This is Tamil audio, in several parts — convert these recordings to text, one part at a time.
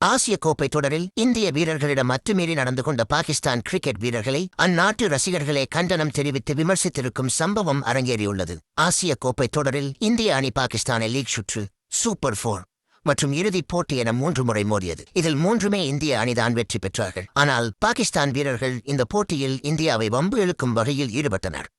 ஆசிய கோப்பை தொடரில் இந்திய வீரர்களிடம் அத்துமீறி நடந்து கொண்ட பாகிஸ்தான் கிரிக்கெட் வீரர்களை அந்நாட்டு ரசிகர்களே கண்டனம் தெரிவித்து விமர்சித்திருக்கும் சம்பவம் அரங்கேறியுள்ளது. ஆசிய கோப்பை தொடரில் இந்திய அணி பாகிஸ்தானை லீக் சுற்று, சூப்பர் 4 மற்றும் இறுதிப் போட்டி என 3 முறை மோதியது. இதில் 3மே இந்திய அணிதான் வெற்றி பெற்றார்கள். ஆனால் பாகிஸ்தான் வீரர்கள் இந்த போட்டியில் இந்தியாவை வம்பு இழுக்கும் வகையில் ஈடுபட்டனர்.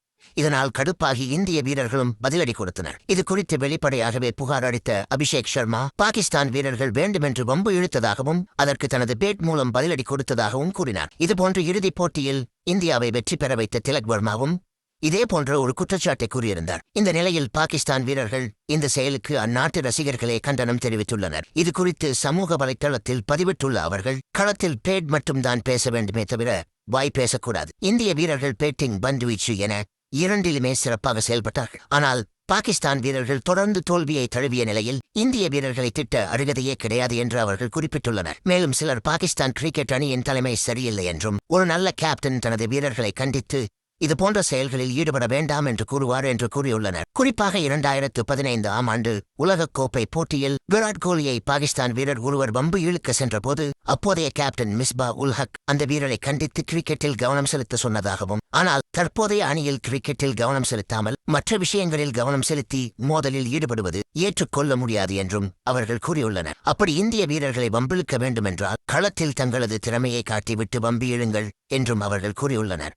இதனால் கடுப்பாகி இந்திய வீரர்களும் பதிலடி கொடுத்தனர். இது குறித்து வெளிப்படையாகவே புகார் அளித்த அபிஷேக் சர்மா, பாகிஸ்தான் வீரர்கள் வேண்டுமென்று வம்பு இழுத்ததாகவும் அதற்கு தனது பேட் மூலம் பதிலடி கொடுத்ததாகவும் கூறினார். இதுபோன்று இறுதிப் போட்டியில் இந்தியாவை வெற்றி பெற வைத்த திலக் வர்மாவும் இதேபோன்ற ஒரு குற்றச்சாட்டை கூறியிருந்தார். இந்த நிலையில் பாகிஸ்தான் வீரர்கள் இந்த செயலுக்கு அந்நாட்டு ரசிகர்களே கண்டனம் தெரிவித்துள்ளனர். இது குறித்து சமூக வலைத்தளத்தில் பதிவிட்டுள்ள அவர்கள், களத்தில் பேட் மட்டும்தான் பேச வேண்டுமே தவிர வாய் பேசக்கூடாது. இந்திய வீரர்கள் பேட்டிங், பந்து வீச்சு என இரண்டிலுமே சிறப்பாக செயல்பட்டார்கள். ஆனால் பாகிஸ்தான் வீரர்கள் தொடர்ந்து தோல்வியை தழுவிய நிலையில் இந்திய வீரர்களை திட்ட அருகதையே கிடையாது என்று அவர்கள் குறிப்பிட்டுள்ளனர். மேலும் சிலர் பாகிஸ்தான் கிரிக்கெட் அணியின் தலைமை சரியில்லை என்றும் ஒரு நல்ல கேப்டன் தனது வீரர்களை கண்டித்து இதுபோன்ற செயல்களில் ஈடுபட வேண்டாம் என்று கூறுவார் என்று கூறியுள்ளனர். குறிப்பாக 2015ஆம் ஆண்டு உலகக்கோப்பை போட்டியில் விராட் கோலியை பாகிஸ்தான் வீரர் ஒருவர் வம்பு இழுக்க சென்றபோது அப்போதைய கேப்டன் மிஸ்பா உல் ஹக் அந்த வீரரை கண்டித்து கிரிக்கெட்டில் கவனம் செலுத்த சொன்னதாகவும், ஆனால் தற்போதைய அணியில் கிரிக்கெட்டில் கவனம் செலுத்தாமல் மற்ற விஷயங்களில் கவனம் செலுத்தி மோதலில் ஈடுபடுவது ஏற்றுக்கொள்ள முடியாது என்றும் அவர்கள் கூறியுள்ளனர். அப்படி இந்திய வீரர்களை வம்பிழுக்க வேண்டுமென்றால் களத்தில் தங்களது திறமையை காட்டிவிட்டு வம்பி இழுங்கள் என்றும் அவர்கள் கூறியுள்ளனர்.